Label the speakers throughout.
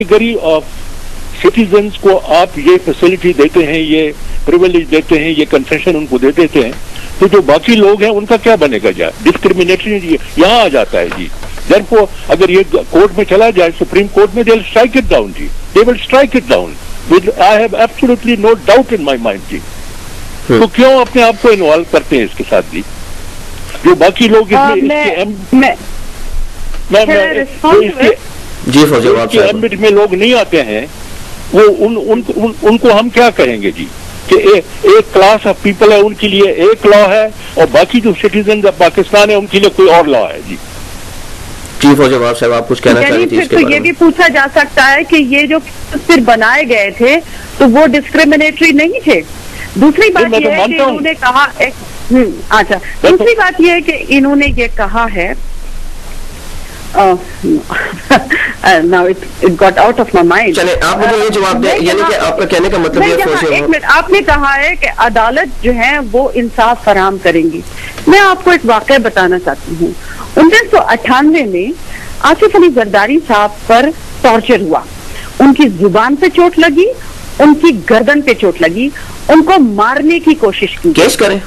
Speaker 1: Category of citizens को आप ये फैसिलिटी देते हैं, ये प्रिविलेज देते हैं, ये कंसेशन उनको दे देते हैं, तो जो बाकी लोग हैं उनका क्या बनेगा? जा डिस्क्रिमिनेटरी यहाँ आ जाता है जी। देयरफॉर अगर ये कोर्ट में चला जाए, सुप्रीम कोर्ट में, they will strike it down जी, they will strike it down with, I have absolutely no doubt in my mind जी। तो क्यों अपने आप को इन्वॉल्व करते हैं इसके साथ जी? जो बाकी लोग इसके एम्बिट में लोग नहीं आते हैं, वो उनको हम क्या कहेंगे जी कि एक क्लास ऑफ पीपल है, उनके लिए एक लॉ है और बाकी जो सिटीजन ऑफ पाकिस्तान है उनके लिए कोई और लॉ है जी।
Speaker 2: चीफ हो जवाब साहब, आप कुछ कहना चाह रही थी इसके बारे में?
Speaker 3: तो ये भी पूछा जा सकता है कि ये जो फिर बनाए गए थे तो वो डिस्क्रिमिनेटरी नहीं थे। दूसरी बात यह है कि इन्होंने कहा अच्छा, दूसरी बात यह है कि इन्होंने ये कहा है, now it got out of my mind.
Speaker 2: चले आप मुझे ये जवाब दें, यानी कि आपका कहने का मतलब ये
Speaker 3: एक मिनट, आपने कहा है कि अदालत जो है वो इंसाफ फराहम करेंगी। मैं आपको एक वाकया बताना चाहती हूँ। 1998 में आसिफ अली जरदारी साहब पर टॉर्चर हुआ, उनकी जुबान पे चोट लगी, उनकी गर्दन पे चोट लगी, उनको मारने की कोशिश की।
Speaker 2: केस करें?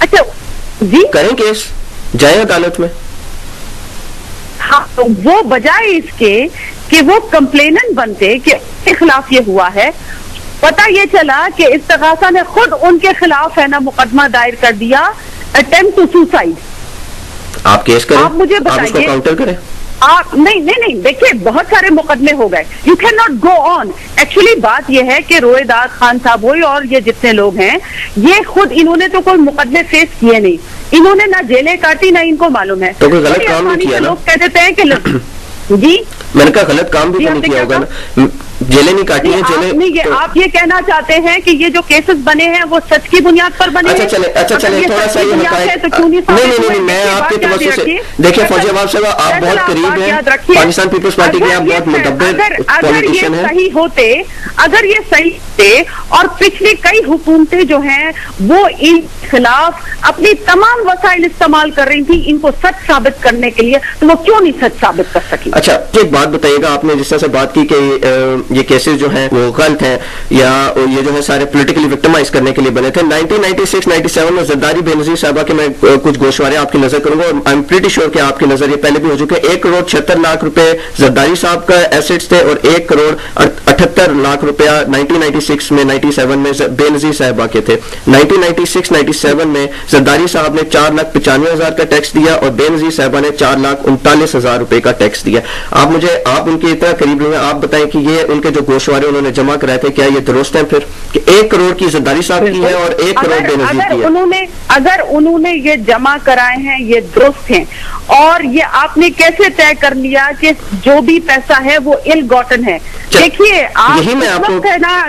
Speaker 3: अच्छा जी,
Speaker 2: करें केस, जाए अदालत में।
Speaker 3: हाँ, तो वो बजाय इसके कि वो कंप्लेनेंट बनते कि उनके खिलाफ ये हुआ है, पता ये चला कि इस्तगासा ने खुद उनके खिलाफ है ना मुकदमा दायर कर दिया, अटेम्प्ट टू सुसाइड।
Speaker 2: आप केस करें,
Speaker 3: आप मुझे बताइए,
Speaker 2: आप उसको काउंटर करें।
Speaker 3: आप नहीं, देखिए बहुत सारे मुकदमे हो गए, you can not go on. Actually बात यह है कि रोएदाद खान साहब हुई और ये जितने लोग हैं, ये खुद इन्होंने तो कोई मुकदमे फेस किए नहीं, इन्होंने ना जेलें काटी ना इनको मालूम है।
Speaker 2: तो कोई गलत काम नहीं किया ना?
Speaker 3: लोग कह देते हैं कि जी,
Speaker 2: मैंने कहा गलत काम भी तो नहीं किया होगा ना, जेलें नहीं काटी हैं, जेलें
Speaker 3: तो आप ये कहना चाहते हैं कि ये जो केसेस बने हैं वो सच की बुनियाद पर बने हैं?
Speaker 2: अच्छा चले थोड़ा सा ये नहीं, मैं आपके तवज्जो से देखिए फौजी अहमद साहब, आप बहुत करीब हैं पाकिस्तान पीपल्स पार्टी के, आप बहुत मुदब्बिर पॉलिटिशियन हैं।
Speaker 3: सही होते, अगर ये सही थे और पिछली कई हुकूमतें जो हैं वो इन खिलाफ अपनी तमाम वसाइल इस्तेमाल कर रही थी इनको सच साबित करने के लिए, तो वो क्यों नहीं सच साबित कर सकी?
Speaker 2: अच्छा, एक बात बताइएगा, आपने जिस तरह से बात की कि ये केसेस जो हैं वो गलत हैं या ये जो है सारे पॉलिटिकली विक्टिमाइज करने के लिए बने थे। 1996-97 में जरदारी बेनजीर साहबा के मैं कुछ गोशवारे आपकी नजर करूंगा और आई एम प्रीटी श्योर कि आपकी नजर ये पहले भी हो चुके। 1 करोड़ 76 लाख रुपए जरदारी साहब का एसेट्स थे और 1 करोड़ 78 लाख रुपया 1996 में 97 में बेनजीर साहबा के थे। 1996-97 में जरदारी साहब ने 4,95,000 का टैक्स दिया और बेनजीर साहबा ने 4,39,000 रुपए का टैक्स दिया। आप उनके इतना करीब नहीं है, आप बताएं कि ये उनके जो गोशवारे उन्होंने जमा कराए थे, क्या ये दुरुस्त है फिर कि 1 करोड़ की जरदारी साहब की है और 1 करोड़ बेनजीर की है?
Speaker 3: अगर उन्होंने ये जमा कराए हैं ये दुरुस्त हैं, और ये आपने कैसे तय कर लिया कि जो भी पैसा है वो इल गॉटन है? देखिए आप उस वक्त है ना,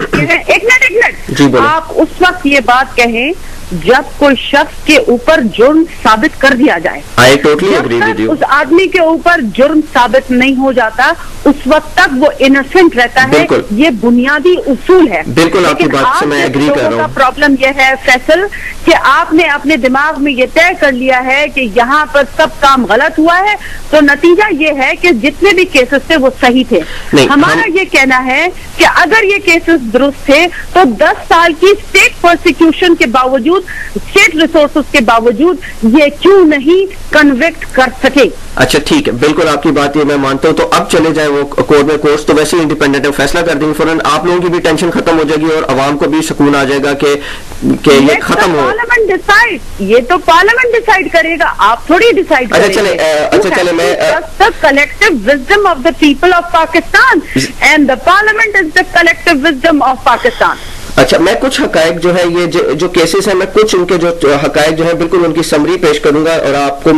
Speaker 3: एक मिनट, आप उस वक्त ये बात कहें जब कोई शख्स के ऊपर जुर्म साबित कर दिया जाए।
Speaker 2: I totally agree with you.
Speaker 3: उस आदमी के ऊपर जुर्म साबित नहीं हो जाता उस वक्त तक वो इनोसेंट रहता है, ये बुनियादी उसूल है।
Speaker 2: बिल्कुल आपकी बात से मैं एग्री कर रहा हूँ।
Speaker 3: प्रॉब्लम यह है फैसल कि आपने अपने दिमाग में ये तय कर लिया है कि यहाँ पर सब काम गलत हुआ है, तो नतीजा ये है कि जितने भी केसेस थे वो सही थे। हमारा ये कहना है कि अगर ये केसेस दुरुस्त थे तो 10 साल की स्टेट प्रोसिक्यूशन के बावजूद, स्टेट रिसोर्सेज के बावजूद ये क्यों नहीं कन्विक्ट कर सके?
Speaker 2: अच्छा ठीक है, बिल्कुल आपकी बात ये मैं मानता हूँ। तो अब चले जाए वो कोर्ट में, कोर्ट तो वैसे ही इंडिपेंडेंट है, फैसला कर देंगे फौरन, आप लोगों की भी टेंशन खत्म हो जाएगी और आवाम को भी सुकून आ जाएगा कि ये खत्म हो।
Speaker 3: पार्लियामेंट डिसाइड, ये तो पार्लियामेंट डिसाइड करेगा, आप थोड़ी डिसाइड करेंगे।
Speaker 2: अच्छा चले मैं
Speaker 3: the collective wisdom of the people of Pakistan and the parliament is the collective wisdom of Pakistan.
Speaker 2: अच्छा, मैं कुछ हकायक जो है ये जो केसेस हैं, मैं कुछ उनके जो हकायक जो है बिल्कुल उनकी समरी पेश करूंगा और आपको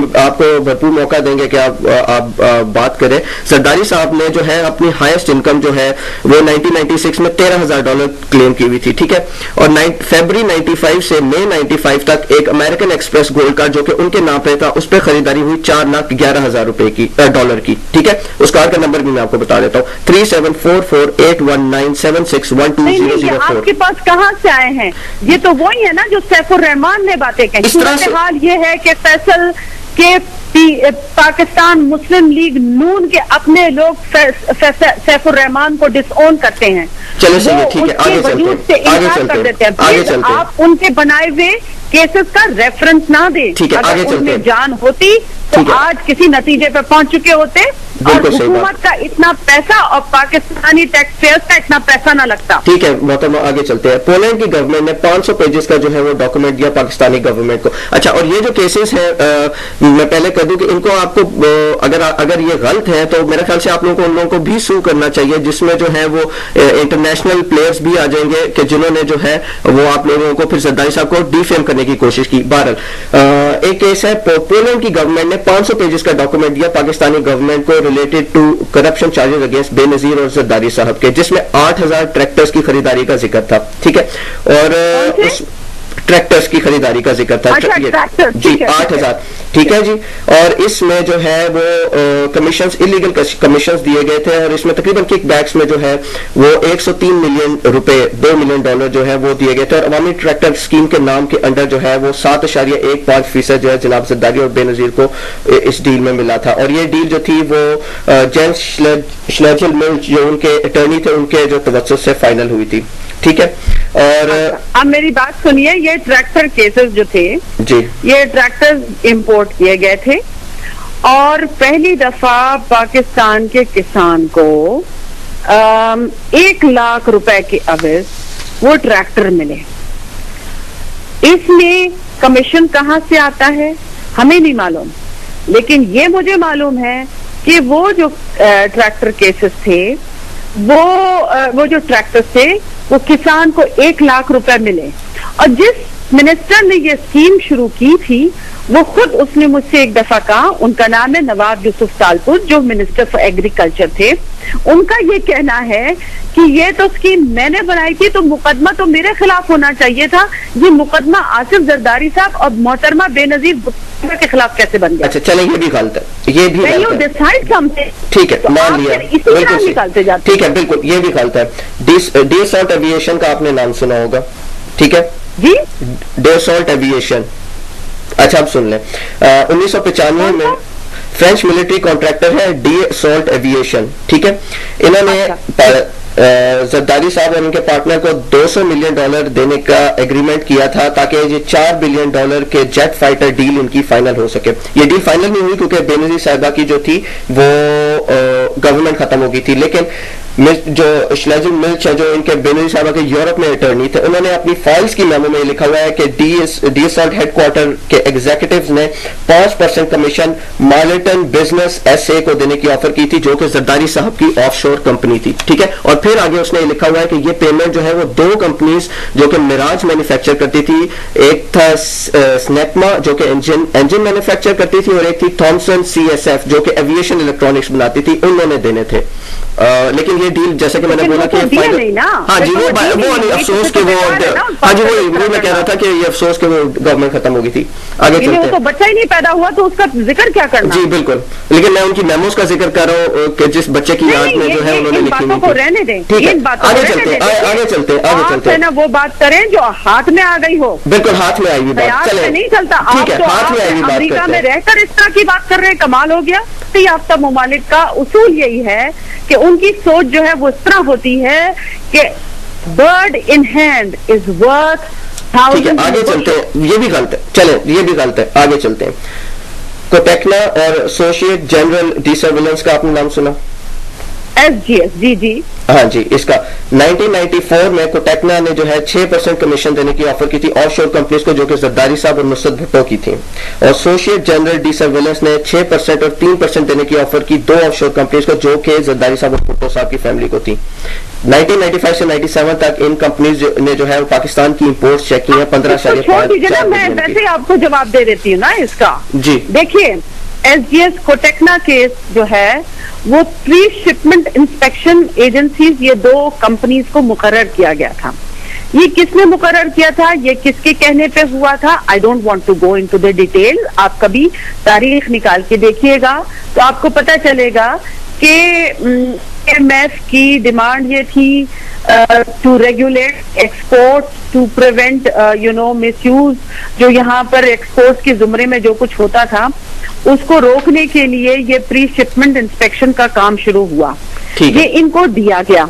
Speaker 2: भरपूर मौका देंगे कि आप बात करें। जरदारी साहब ने जो है अपनी हाईएस्ट इनकम जो है वो 1996 में $13,000 क्लेम की हुई थी, ठीक है, और फरवरी 95 से मई 95 तक एक अमेरिकन एक्सप्रेस गोल्ड कार्ड जो कि उनके नाम पे था, उस पर खरीदारी हुई $4,11,000 रुपए की, डॉलर की, ठीक है। उस कार्ड का नंबर भी मैं आपको बता देता हूँ, 37448197612004।
Speaker 3: कहाँ से आए हैं? ये तो वही है ना जो सैफुर रहमान ने बातें कही। हाल ये है कि फैसल के पाकिस्तान मुस्लिम लीग नून के अपने लोग सैफुर रहमान को डिसओन करते हैं।
Speaker 2: चलो सही है, ठीक है, आगे चलते हैं,
Speaker 3: कर देते हैं। आप उनके बनाए हुए केसेस का रेफरेंस ना दें।
Speaker 2: ठीक है, आगे चलते हैं।
Speaker 3: जान होती तो आज किसी नतीजे पर पहुंच चुके होते और हुकूमत का इतना पैसा और पाकिस्तानी टैक्स पेयर्स का इतना पैसा ना लगता। ठीक है
Speaker 2: मोहतरमा, आगे चलते हैं। पोलैंड की गवर्नमेंट ने 500 पेजेस का जो है वो डॉक्यूमेंट दिया पाकिस्तानी गवर्नमेंट को। अच्छा, और ये जो केसेस है मैं पहले कह दूं कि इनको आपको अगर ये गलत है तो मेरे ख्याल से आप लोगों को उन लोगों को भी सू करना चाहिए, जिसमें जो है वो इंटरनेशनल प्लेयर्स भी आ जाएंगे कि जिन्होंने जो है वो आप लोगों को फिर जरदारी साहब को डिफेम करने की कोशिश की। बहरहाल एक केस है, पोलैंड की गवर्नमेंट ने 500 पेजेस का डॉक्यूमेंट दिया पाकिस्तानी गवर्नमेंट को related to corruption charges against Benazir और जरदारी साहब के, जिसमें 8000 ट्रैक्टर्स की खरीदारी का जिक्र था। ठीक है, और उस ट्रैक्टर्स की खरीदारी का जिक्र था।
Speaker 3: अच्छा,
Speaker 2: जी 8000, ठीक है जी। और इसमें जो है वो कमीशंस, इलीगल कमीशंस दिए गए थे और इसमें तकरीबन किकबैक्स में जो है वो 103 मिलियन रुपए, $2 मिलियन जो है वो दिए गए थे। और अवामी ट्रैक्टर स्कीम के नाम के अंडर जो है वो 7.15% जो है जनाब जरदारी और बेनजीर को इस डील में मिला था। और ये डील जो थी वो जेम्स श्लेजल मिल्च जो उनके अटर्नी थे उनके जो तवज्जुह से फाइनल हुई थी। ठीक है, और
Speaker 3: अब मेरी बात सुनिए, ये ट्रैक्टर केसेस जो थे
Speaker 2: जी,
Speaker 3: ये ट्रैक्टर्स इंपोर्ट किए गए थे और पहली दफा पाकिस्तान के किसान को 1 लाख रुपए के अवध वो ट्रैक्टर मिले। इसमें कमीशन कहां से आता है हमें नहीं मालूम, लेकिन ये मुझे मालूम है कि वो जो ट्रैक्टर केसेस थे वो जो ट्रैक्टर थे वो किसान को 1 लाख रुपए मिले। और जिस मिनिस्टर ने ये स्कीम शुरू की थी वो खुद उसने मुझसे एक दफा कहा, उनका नाम है नवाब यूसुफ तालपुर, जो मिनिस्टर फॉर एग्रीकल्चर थे। उनका ये कहना है कि ये तो स्कीम मैंने बनाई थी तो मुकदमा तो मेरे खिलाफ होना चाहिए था, ये मुकदमा आसिफ जरदारी साहब और मोहतरमा बेनजीर भुट्टो के खिलाफ कैसे बन गया।
Speaker 2: अच्छा चलें, ये भी गलत है, ये भी
Speaker 3: डिसाइड समथिंग।
Speaker 2: ठीक है, मान लिया,
Speaker 3: बिल्कुल निकालते जाते।
Speaker 2: ठीक है, बिल्कुल ये भी गलत है। डसॉल्ट एविएशन का आपने नाम सुना होगा, ठीक है
Speaker 3: जी,
Speaker 2: डसॉल्ट एविएशन। अच्छा आप सुन लें, 1995 में फ्रेंच मिलिट्री कॉन्ट्रैक्टर है डसॉल्ट एविएशन। ठीक है, इन्होंने जरदारी साहब और उनके पार्टनर को $200 मिलियन देने का एग्रीमेंट किया था ताकि ये $4 बिलियन के जेट फाइटर डील इनकी फाइनल हो सके। ये डील फाइनल नहीं हुई क्योंकि बेनजीर साहिबा की जो थी वो गवर्नमेंट खत्म हो गई थी, लेकिन जो श्लेजल मिल्च है जो इनके बेनजीर साहिबा के यूरोप में अटर्नी थे, उन्होंने अपनी फाइल्स की मेमो में लिखा हुआ है कि डसॉल्ट हेडक्वार्टर के एग्जीक्यूटिव्स ने 5% कमीशन मार्लेटन बिजनेस SA को देने की ऑफर की थी जो कि जरदारी साहब की ऑफशोर कंपनी थी। ठीक है, और फिर आगे उसने लिखा हुआ है कि ये पेमेंट जो है वो 2 कंपनीज जो कि मिराज मैन्युफैक्चर करती थी, एक था स्नेपमा जो कि इंजन मैन्युफैक्चर करती थी और एक थी थॉमसन CSF जो कि एविएशन इलेक्ट्रॉनिक्स बनाती थी, उन्होंने देने थे। लेकिन ये डील जैसे कि मैंने बोला कि हाँ जी वो अफसोस के वो हाँ जी वो मैं कह रहा था कि ये अफसोस के वो गवर्नमेंट खत्म हो गई थी। आगे चलते हैं,
Speaker 3: तो बच्चा ही नहीं पैदा हुआ तो उसका जिक्र क्या करना।
Speaker 2: जी बिल्कुल, लेकिन मैं उनकी मेमोज का जिक्र कर रहा हूँ कि जिस बच्चे की याद में जो है उन्होंने लिखी हुई थी।
Speaker 3: रहने दें,
Speaker 2: ठीक है, आगे चलते हैं
Speaker 3: ना वो बात करें जो हाथ में आ गई हो।
Speaker 2: बिल्कुल हाथ में आई हुई बात, चले
Speaker 3: नहीं चलता।
Speaker 2: ठीक है, हाथ में आई हुई बात
Speaker 3: अमेरिका में रहकर इस तरह की बात कर रहे हैं, कमाल हो गया। याफ्ता ममालिक का उसूल यही है कि उनकी सोच जो है वो इस तरह होती है कि bird in hand is worth thousand.
Speaker 2: ठीक है, आगे चलते हैं, ये भी गलत है, चले ये भी गलत है, आगे चलते हैं। कोटेक्ना और एसोसिएट जनरल डी सर्विलेंस का आपने नाम सुना?
Speaker 3: SGS, जी
Speaker 2: हाँ जी, इसका 1994 में कोटेक्ना ने जो है 6% कमीशन देने की ऑफर की थी ऑफशोर कंपनीज को जो कि जरदारी साहब और नुसरत भुट्टो की थी। और एसोसिएट जनरल डी सर्विलेंस ने 6% और 3% देने की ऑफर की 2 ऑफशोर कंपनीज को जो कि जरदारी साहब और भुट्टो साहब की फैमिली को थी। 1995 से 97 तक इन कंपनीज ने जो है पाकिस्तान की इंपोर्ट चेक की है 15.5।
Speaker 3: मैं वैसे आपको जवाब दे देती हूँ ना इसका।
Speaker 2: जी
Speaker 3: देखिए, SGS कोटेक्ना केस जो है वो प्री शिपमेंट इंस्पेक्शन एजेंसीज, ये 2 कंपनीज को मुकर्रर किया गया था। ये किसने मुकर्रर किया था, ये किसके कहने पे हुआ था, I don't want to go into the detail. आप कभी तारीख निकाल के देखिएगा तो आपको पता चलेगा कि MF की डिमांड ये थी to regulate export, to prevent misuse. जो यहाँ पर एक्सपोर्ट के जुमरे में जो कुछ होता था उसको रोकने के लिए ये प्री शिपमेंट इंस्पेक्शन का काम शुरू हुआ, ये इनको दिया गया।